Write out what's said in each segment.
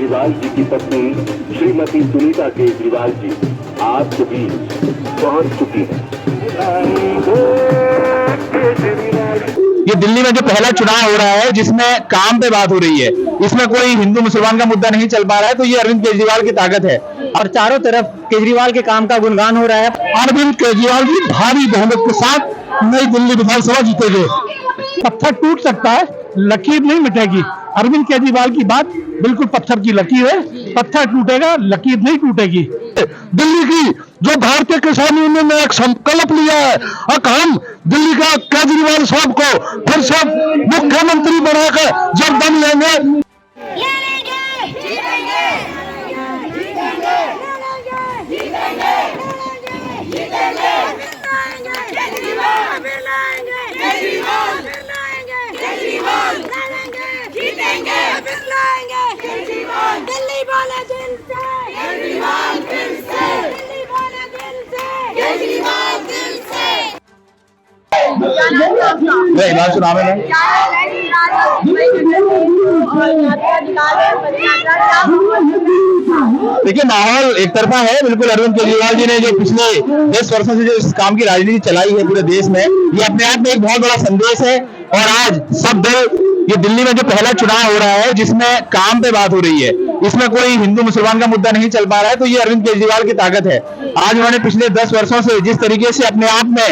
केजरीवाल जी की पत्नी श्रीमती सुनीता केजरीवाल जी आपके बीच पहुंच चुकी है। ये दिल्ली में जो पहला चुनाव हो रहा है जिसमें काम पे बात हो रही है, इसमें कोई हिंदू मुसलमान का मुद्दा नहीं चल पा रहा है, तो ये अरविंद केजरीवाल की ताकत है और चारों तरफ केजरीवाल के काम का गुणगान हो रहा है। अरविंद केजरीवाल जी भारी बहुमत के साथ नई दिल्ली विधानसभा जीतेंगे। पत्थर टूट सकता है, लकीर नहीं मिटेगी। अरविंद केजरीवाल की बात बिल्कुल पत्थर की लकीर है, पत्थर टूटेगा, लकीर नहीं टूटेगी। दिल्ली की जो भारतीय किसान यूनियन ने एक संकल्प लिया है और हम दिल्ली का केजरीवाल साहब को फिर से मुख्यमंत्री बनाकर जब दम लेंगे। दिल्ली वाले दिल से केजरीवाल दिल से, दिल्ली वाले दिल से केजरीवाल दिल से। चुनाव में देखिए माहौल एक तरफा है। बिल्कुल अरविंद केजरीवाल जी ने जो पिछले 10 वर्षों से जो इस काम की राजनीति चलाई है पूरे देश में, ये अपने आप में एक बहुत बड़ा संदेश है। और आज सब दल ये दिल्ली में जो पहला चुनाव हो रहा है जिसमें काम पे बात हो रही है, इसमें कोई हिंदू मुसलमान का मुद्दा नहीं चल पा रहा है, तो ये अरविंद केजरीवाल की ताकत है। आज उन्होंने पिछले 10 वर्षों से जिस तरीके से अपने आप में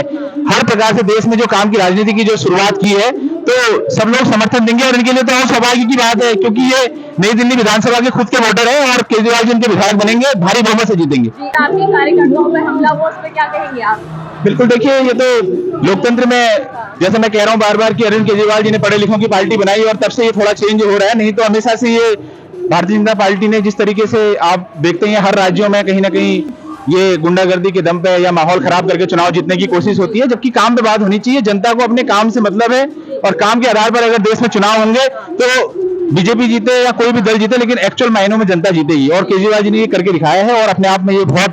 हर प्रकार से देश में जो काम की राजनीति की जो शुरुआत की है, तो सब लोग समर्थन देंगे और इनके लिए तो और सौभाग्य की बात है क्योंकि ये नई दिल्ली विधानसभा के खुद के वोटर है और केजरीवाल जी उनके विधायक बनेंगे, भारी बहुमत से जीतेंगे। आपके कार्यकर्ताओं पे हमला हुआ, उस पर क्या कहेंगे आप? बिल्कुल देखिए, ये तो लोकतंत्र में जैसे मैं कह रहा हूँ बार बार कि अरविंद केजरीवाल जी ने पढ़े लिखों की पार्टी बनाई और तब से ये थोड़ा चेंज हो रहा है। नहीं तो हमेशा से ये भारतीय जनता पार्टी ने जिस तरीके से आप देखते हैं हर राज्यों में कहीं ना कहीं ये गुंडागर्दी के दम पे या माहौल खराब करके चुनाव जीतने की कोशिश होती है, जबकि काम पे बात होनी चाहिए। जनता को अपने काम से मतलब है और काम के आधार पर अगर देश में चुनाव होंगे तो बीजेपी जीते या कोई भी दल जीते, लेकिन एक्चुअल मायनों में जनता जीतेगी और केजरीवाल जी ने ये करके दिखाया है और अपने आप में ये बहुत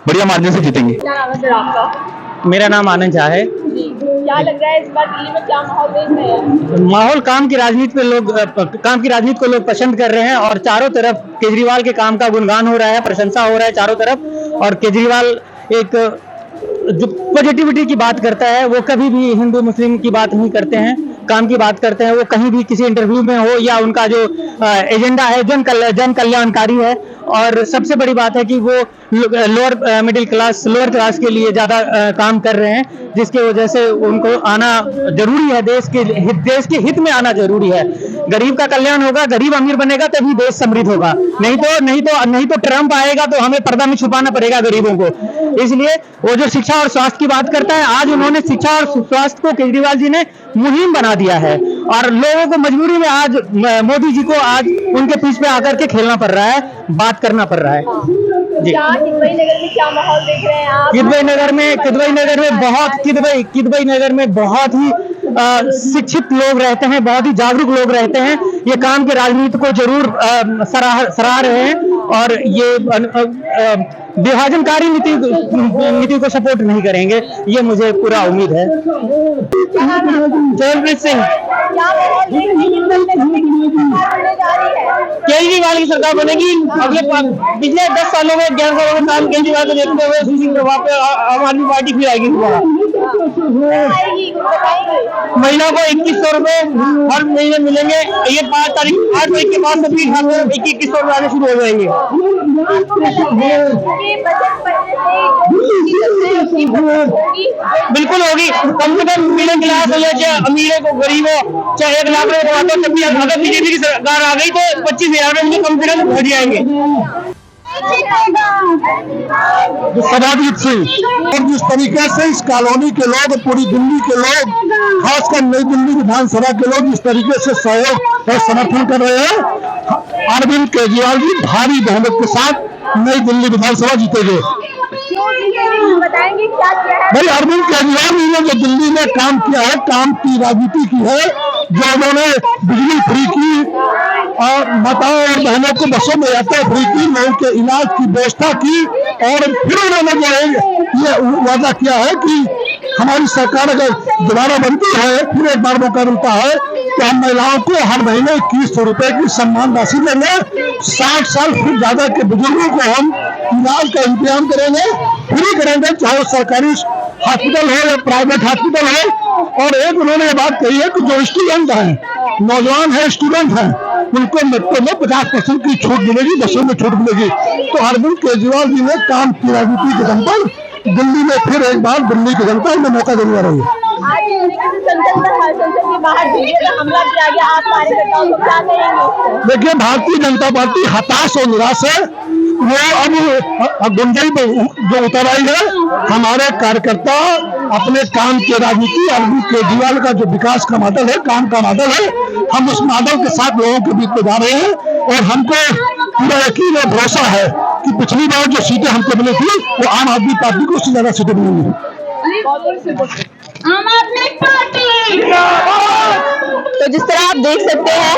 बढ़िया मार्जिन से जीतेंगे। क्या नाम है सर आपका? मेरा नाम आनंद झा है। क्या लग रहा है इस बार दिल्ली में क्या माहौल देख रहे हैं? माहौल काम की राजनीति पे लोग काम की राजनीति को लोग पसंद कर रहे हैं और चारों तरफ केजरीवाल के काम का गुणगान हो रहा है, प्रशंसा हो रहा है चारों तरफ। और केजरीवाल एक जो पॉजिटिविटी की बात करता है, वो कभी भी हिंदू मुस्लिम की बात नहीं करते हैं, काम की बात करते हैं। वो कहीं भी किसी इंटरव्यू में हो या उनका जो एजेंडा है जन कल्याणकारी है। और सबसे बड़ी बात है कि वो lower middle class lower class के लिए ज्यादा काम कर रहे हैं, जिसके वजह से उनको आना जरूरी है। देश के हित में आना जरूरी है। गरीब का कल्याण होगा, गरीब अमीर बनेगा तभी देश समृद्ध होगा। नहीं तो ट्रंप आएगा तो हमें पर्दा में छुपाना पड़ेगा गरीबों को। इसलिए वो जो शिक्षा और स्वास्थ्य की बात करता है, आज उन्होंने शिक्षा और स्वास्थ्य को केजरीवाल जी ने मुहिम बना दिया है और लोगों को मजबूरी में आज मोदी जी को आज उनके पीछ पे आकर के खेलना पड़ रहा है, बात करना पड़ रहा है। किदवई नगर में क्या माहौल देख रहे हैं आप? किदवई नगर में बहुत ही शिक्षित लोग रहते हैं, बहुत ही जागरूक लोग रहते हैं। ये काम की राजनीति को जरूर सराह रहे हैं और ये विभाजनकारी नीति को सपोर्ट नहीं करेंगे, ये मुझे पूरा उम्मीद है। जयप्रीत सिंह। केजरीवाल की सरकार बनेगी। अगले पिछले 10 सालों में 11 सालों में काम केजरीवाल को देखते हुए वहाँ पे आम आदमी पार्टी फिर आएगी दोबारा। महिला को 2100 रुपए हर महीने मिलेंगे। ये 8 तारीख के बाद सभी 2100 रुपए आने शुरू हो जाएंगे। बिल्कुल होगी। कम से कम मिडिल क्लास हो या चाहे अमीर हो गरीब हो, चाहे 1 लाख रुपए कमाते हो, तब भी अगर बीजेपी की सरकार आ गई तो 25,000 में कम से कम भर जाएंगे। सदाजीत सिंह। और जिस तरीके से इस कॉलोनी के लोग, पूरी दिल्ली के लोग, खासकर नई दिल्ली विधानसभा के लोग जिस तरीके से सहयोग और समर्थन कर रहे हैं, अरविंद केजरीवाल जी भारी बहुमत के साथ नई दिल्ली विधानसभा जीतेंगे। बताएंगे क्या किया है? भाई अरविंद केजरीवाल जी ने जो दिल्ली में काम किया है, काम की राजनीति की है, जो उन्होंने बिजली फ्री की और माताओं और बहनों को बसों में यात्रा फ्री की, लोगों के इलाज की व्यवस्था की और फिर उन्होंने जो है ये वादा किया है कि हमारी सरकार अगर दोबारा बनती है, फिर एक बार मौका मिलता है तो हम महिलाओं को हर महीने 2100 रुपए की सम्मान राशि देंगे। 60 साल फिर ज्यादा के बुजुर्गों को हम इलाज का इंतजाम करेंगे, फ्री करेंगे, चाहे वो सरकारी हॉस्पिटल हो या प्राइवेट हॉस्पिटल हो। और एक उन्होंने ये बात कही है कि जो स्टूडेंट हैं, नौजवान है, स्टूडेंट हैं, उनको मेट्रो में 50% की छूट मिलेगी, बसों में छूट मिलेगी। तो अरविंद केजरीवाल जी ने काम की राजनीति के दम पर दिल्ली में फिर एक बार दिल्ली की जनता उन्हें मौका देने रही है। संसद के बाहर हमला किया गया, आप कार्यकर्ताओं को क्या कहेंगे? देखिए, भारतीय जनता पार्टी हताश और निराश है। वो अब गुंजाई पर जो उतर आई है। हमारे कार्यकर्ता अपने काम की राजनीति, अरविंद केजरीवाल का जो विकास का मॉडल है, काम का मॉडल है, हम उस मॉडल के साथ लोगों के बीच में जा रहे हैं। और हमको पूरा यकीन और भरोसा है कि पिछली बार जो सीटें हमको मिली थी वो आम आदमी पार्टी को उससे ज्यादा सीटें मिलेंगी। आम आदमी पार्टी। तो जिस तरह आप देख सकते हैं,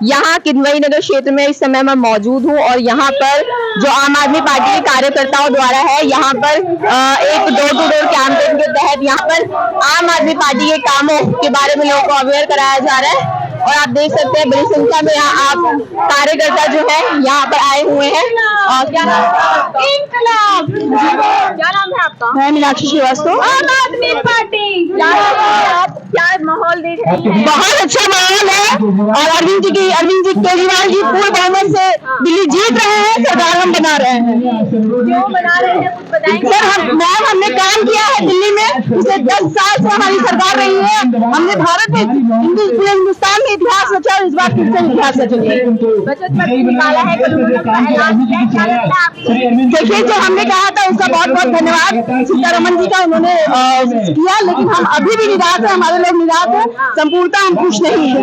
यहाँ किदवई नगर क्षेत्र में इस समय मैं मौजूद हूँ और यहाँ पर जो आम आदमी पार्टी के कार्यकर्ताओं द्वारा है, यहाँ पर एक डोर टू डोर कैंपेन के तहत यहाँ पर आम आदमी पार्टी के कामों के बारे में लोगों को अवेयर कराया जा रहा है। और आप देख सकते हैं बड़ी संख्या में यहाँ आप कार्यकर्ता जो है यहाँ पर आए हुए हैं। और क्या नाम है आपका? मैं मीनाक्षी श्रीवास्तव, आम आदमी पार्टी। क्या माहौल देख रहे हैं? बहुत अच्छा माहौल है और अरविंद केजरीवाल जी पूर्ण बहुमत से दिल्ली जीत रहे हैं, सरकार हम बना रहे हैं। क्यों बना रहे हैं कुछ बताएंगे? सर, हमने काम किया है दिल्ली में, पिछले 10 साल से हमारी सरकार रही है। हमने भारत में, पूरे हिंदुस्तान में इतिहास रचा और इस बार फिर से इतिहास रचेंगे। बजट पत्र निकाला है, देखिए जो हमने कहा था उसका बहुत बहुत धन्यवाद सीतारमन जी का, उन्होंने किया। लेकिन हम अभी भी निराश है, हमारे लोग निराश है, संपूर्णतः हम खुश नहीं है।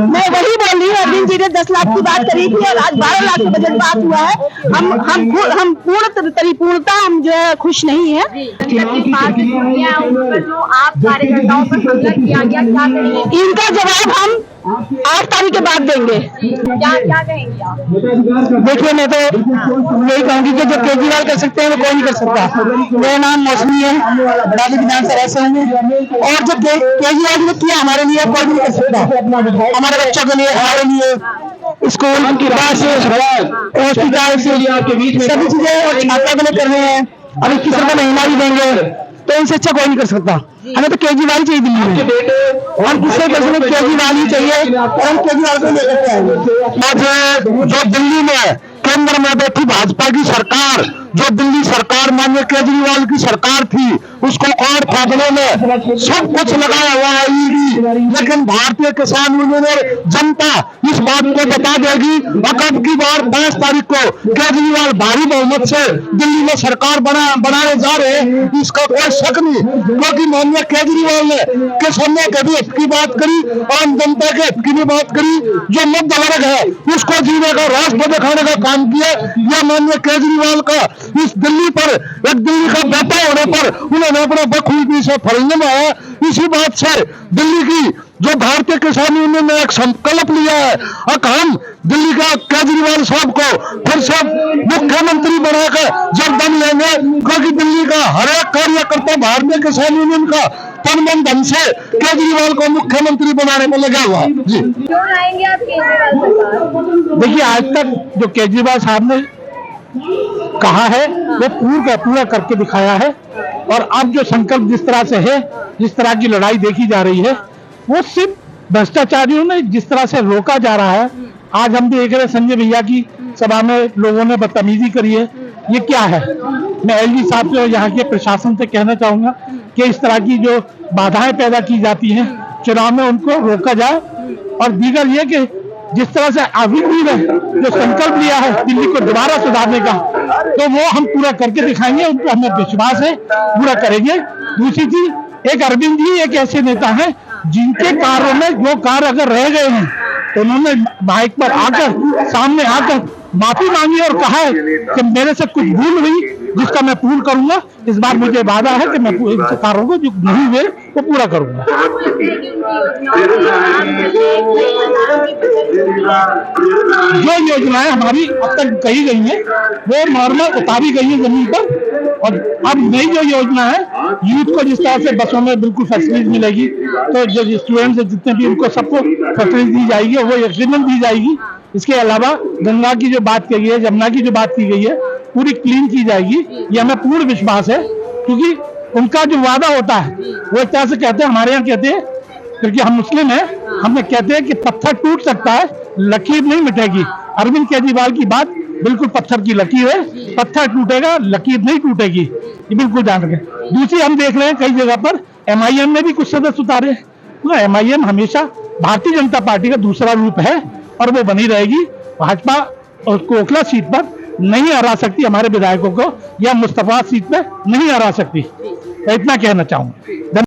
मैं वही बोल रही हूँ, अरविंद जी ने 10 लाख की बात करी थी और आज 12 लाख का बजट पास हुआ है। हम पूर्णतः हम जो है खुश नहीं है। जो आप कार्यकर्ताओं पर हमला किया गया, क्या कहेंगे? इनका जवाब हम 8 तारीख के बाद देंगे। क्या कहेंगे आप? देखिए, मैं तो यही कहूँगी कि जो केजरीवाल कर सकते हैं वो कोई नहीं कर सकता। मेरा नाम मौसमी है, बड़ाली विधानसभा से हूँ और जो केजरीवाल ने किया हमारे लिए कोई नहीं कर सकता। हमारे बच्चों के लिए, हमारे लिए स्कूल की बस, हॉस्पिटल सभी चीजें और छात्रों के लिए कर रहे हैं। अब 21 रुपए महीना भी देंगे, तो इनसे अच्छा कोई नहीं कर सकता। हमें तो केजरीवाल चाहिए दिल्ली में, हम किसी पर्सन में केजरीवाल ही चाहिए और हम केजरीवाल को लेकर के आएंगे। जो दिल्ली में केंद्र में बैठी भाजपा की सरकार, जो दिल्ली सरकार माननीय केजरीवाल की सरकार थी, उसको और फादलों में सब कुछ लगाया हुआ है ईडी। लेकिन भारतीय किसान यूनियन जनता इस बात को बता देगी, अब की बार 5 तारीख को केजरीवाल भारी बहुमत से दिल्ली में सरकार बनाने जा रहे हैं, इसका कोई शक नहीं। क्योंकि माननीय केजरीवाल ने किसानों के भी हित की बात करी, आम जनता के हित की भी बात करी। जो मध्य वर्ग है उसको जीने का रास्ता दिखाने का काम किया। यह माननीय केजरीवाल का इस दिल्ली पर, एक दिल्ली का बेटा होने पर उन्होंने अपना बखूबी से फलने में आया। इसी बात से दिल्ली की जो भारतीय किसान यूनियन ने एक संकल्प लिया है, अब हम दिल्ली का केजरीवाल साहब को फिर से मुख्यमंत्री बनाकर जब दम लेंगे, क्योंकि दिल्ली का हर एक कार्यकर्ता भारतीय किसान यूनियन का तन मन धन से केजरीवाल को मुख्यमंत्री बनाने में लगा हुआ जी। क्यों आएंगे आप केजरीवाल सरकार? देखिए, आज तक जो केजरीवाल साहब ने कहा है वो पूरा करके दिखाया है। और अब जो संकल्प जिस तरह से है, जिस तरह की लड़ाई देखी जा रही है, वो सिर्फ भ्रष्टाचारियों ने जिस तरह से रोका जा रहा है। आज हम देख रहे संजय भैया की सभा में लोगों ने बदतमीजी करी है, ये क्या है? मैं एलजी साहब से और यहाँ के प्रशासन से कहना चाहूंगा कि इस तरह की जो बाधाएं पैदा की जाती हैं चुनाव में, उनको रोका जाए। और दीगर ये कि जिस तरह से अरविंद जी ने जो संकल्प लिया है दिल्ली को दोबारा सुधारने का, तो वो हम पूरा करके दिखाएंगे, उन पर हमें विश्वास है, पूरा करेंगे। दूसरी चीज, एक अरविंद जी एक ऐसे नेता हैं जिनके कार्यों में जो कार्य अगर रह गए हैं तो उन्होंने माइक पर आकर, सामने आकर माफी मांगी और कहा है कि मेरे से कुछ भूल हुई जिसका मैं पूर्ण करूंगा। इस बार मुझे वादा है कि मैं इन कार्यों को जो नहीं हुए वो पूरा करूंगा। जो योजनाएं हमारी अब तक कही गई हैं वो नॉर्मल उतारी गई है जमीन पर, और अब नई जो योजना है यूथ को जिस तरह से बसों में बिल्कुल फैसिलिटी मिलेगी, तो जो स्टूडेंट्स है जितने भी उनको सबको फैसिलिटी दी जाएगी, वो यकीनन दी जाएगी। इसके अलावा गंगा की जो बात की गई है, यमुना की जो बात की गई है, पूरी क्लीन की जाएगी, ये हमें पूर्ण विश्वास है। क्योंकि उनका जो वादा होता है वो एक तरह से कहते हैं, हमारे यहाँ कहते हैं, क्योंकि हम मुस्लिम हैं, हमें कहते हैं कि पत्थर टूट सकता है, लकीर नहीं मिटेगी। अरविंद केजरीवाल की बात बिल्कुल पत्थर की लकीर है, पत्थर टूटेगा, लकीर नहीं टूटेगी, ये बिल्कुल जान रखें। दूसरी हम देख रहे हैं कई जगह पर MIM ने भी कुछ सदस्य उतारे। MIM हमेशा भारतीय जनता पार्टी का दूसरा रूप है और वो बनी रहेगी। भाजपा और कोकला सीट पर नहीं हरा सकती हमारे विधायकों को, या मुस्तफा सीट पर नहीं हरा सकती, तो इतना कहना चाहूंगा।